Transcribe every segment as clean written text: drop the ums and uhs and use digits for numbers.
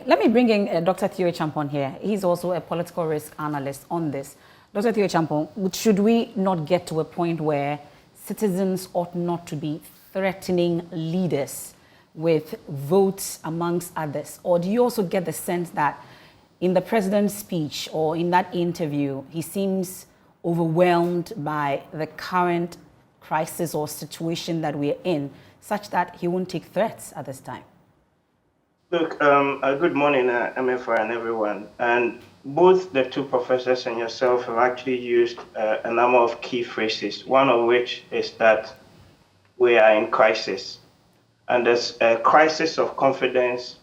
Let me bring in Dr. Theo Acheampong here. He's also a political risk analyst on this. Dr. Theo Acheampong, should we not get to a point where citizens ought not to be threatening leaders with votes amongst others? Or do you also get the sense that in the president's speech or in that interview, he seems overwhelmed by the current crisis or situation that we're in, such that he won't take threats at this time? Look, good morning, MFR and everyone. And both the two professors and yourself have actually used a number of key phrases, one of which is that we are in crisis. And there's a crisis of confidence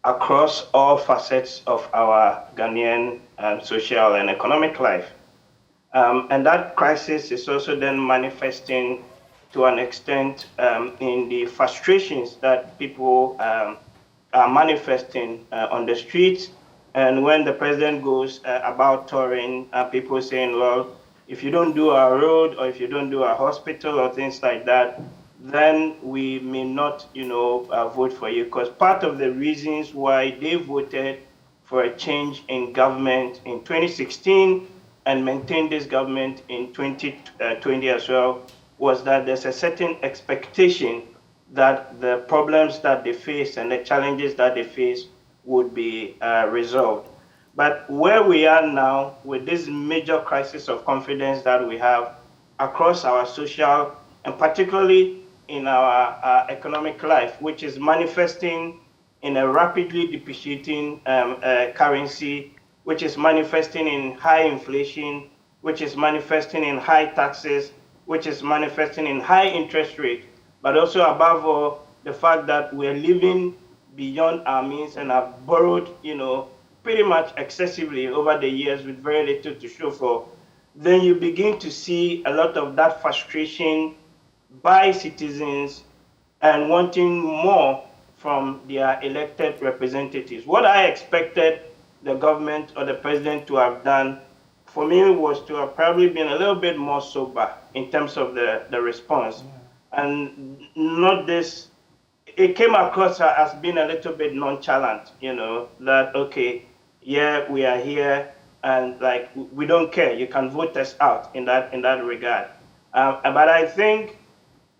across all facets of our Ghanaian social and economic life. And that crisis is also then manifesting to an extent in the frustrations that people are manifesting on the streets. And when the president goes about touring, people saying, well, if you don't do our road or if you don't do our hospital or things like that, then we may not, vote for you. Because part of the reasons why they voted for a change in government in 2016 and maintained this government in 2020 as well was that there's a certain expectation that the problems that they face and the challenges that they face would be resolved. But where we are now with this major crisis of confidence that we have across our social and particularly in our economic life, which is manifesting in a rapidly depreciating currency, which is manifesting in high inflation, which is manifesting in high taxes, which is manifesting in high interest rates, but also above all, the fact that we're living beyond our means and have borrowed, pretty much excessively over the years with very little to show for, then you begin to see a lot of that frustration by citizens and wanting more from their elected representatives. What I expected the government or the president to have done for me was to have probably been a little bit more sober in terms of the response. And not this, it came across as being a little bit nonchalant, that, okay, yeah, we are here and like, we don't care, you can vote us out in that regard. But I think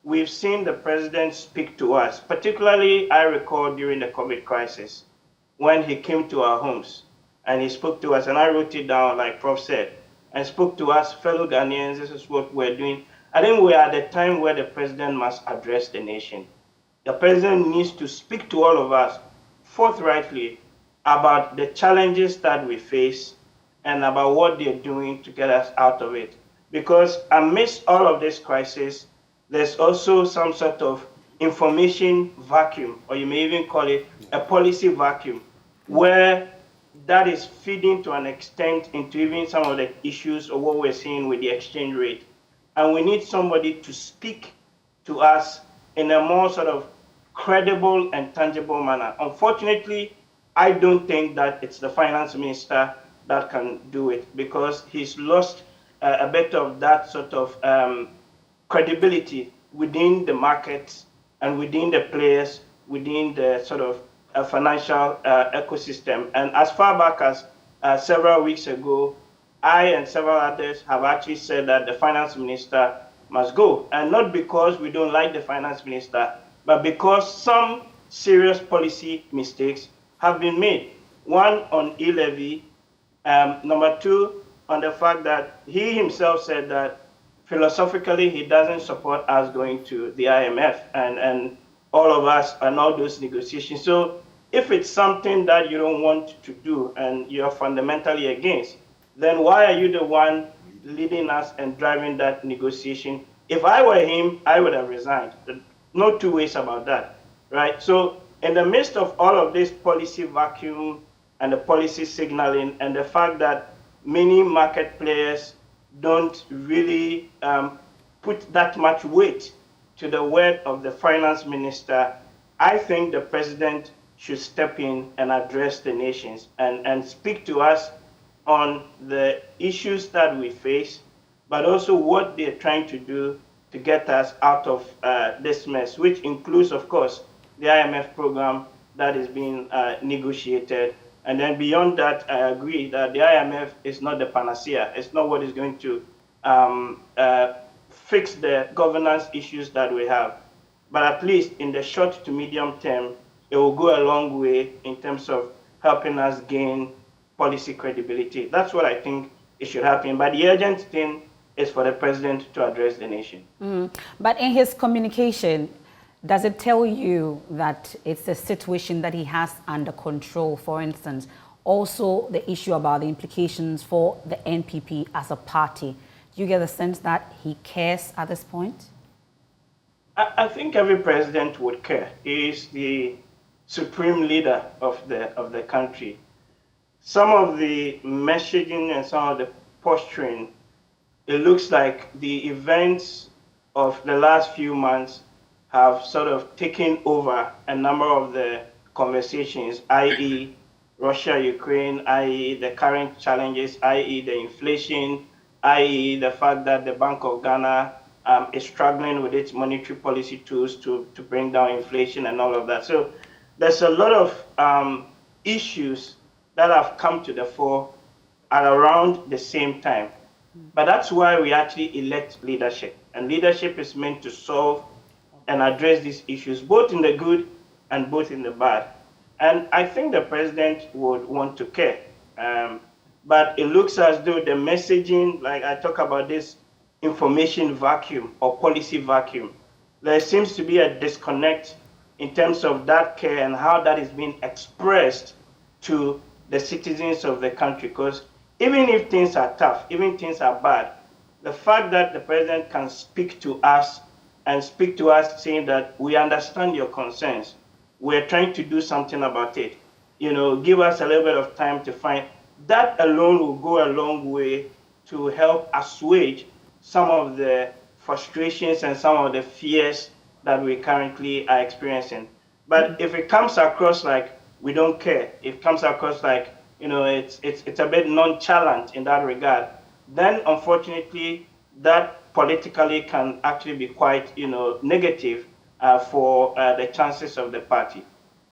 we've seen the president speak to us, particularly I recall during the COVID crisis, when he came to our homes and he spoke to us, and I wrote it down like Prof said, and spoke to us, fellow Ghanaians, this is what we're doing. I think we're at the time where the president must address the nation. The president needs to speak to all of us forthrightly about the challenges that we face and about what they're doing to get us out of it. Because amidst all of this crisis, there's also some sort of information vacuum, or you may even call it a policy vacuum, where that is feeding to an extent into even some of the issues of what we're seeing with the exchange rate. And we need somebody to speak to us in a more sort of credible and tangible manner. Unfortunately, I don't think that it's the finance minister that can do it, because he's lost a bit of that sort of credibility within the markets and within the players, within the sort of financial ecosystem. And as far back as several weeks ago, I and several others have actually said that the finance minister must go. And not because we don't like the finance minister, but because some serious policy mistakes have been made. One, on e-levy. Number two, on the fact that he himself said that philosophically he doesn't support us going to the IMF and all of us and all those negotiations. So if it's something that you don't want to do and you're fundamentally against, then why are you the one leading us and driving that negotiation? If I were him, I would have resigned. No two ways about that, right? So in the midst of all of this policy vacuum and the policy signaling and the fact that many market players don't really put that much weight to the word of the finance minister, I think the president should step in and address the nations and speak to us on the issues that we face, but also what they're trying to do to get us out of this mess, which includes, of course, the IMF program, that is being negotiated. And then beyond that, I agree that the IMF is not the panacea. It's not what is going to fix the governance issues that we have. But at least in the short to medium term, it will go a long way in terms of helping us gain policy credibility. That's what I think it should happen. But the urgent thing is for the president to address the nation. But in his communication, does it tell you that it's a situation that he has under control? For instance, also the issue about the implications for the NPP as a party. Do you get the sense that he cares at this point? I think every president would care. He is the supreme leader of the country. Some of the messaging and some of the posturing, it looks like the events of the last few months have sort of taken over a number of the conversations, i.e. Russia, Ukraine, i.e. the current challenges, i.e. the inflation, i.e. the fact that the Bank of Ghana is struggling with its monetary policy tools to bring down inflation and all of that. So there's a lot of issues that have come to the fore at around the same time. But that's why we actually elect leadership. And leadership is meant to solve and address these issues, both in the good and both in the bad. And I think the president would want to care. But it looks as though the messaging, like I talk about this information vacuum or policy vacuum, there seems to be a disconnect in terms of that care and how that is being expressed to the citizens of the country. Because even if things are tough, even things are bad, the fact that the president can speak to us and speak to us saying that we understand your concerns, we're trying to do something about it, give us a little bit of time to find, that alone will go a long way to help assuage some of the frustrations and some of the fears that we currently are experiencing. But if it comes across like we don't care, if it comes across like, it's a bit nonchalant in that regard, then unfortunately that politically can actually be quite, negative for the chances of the party.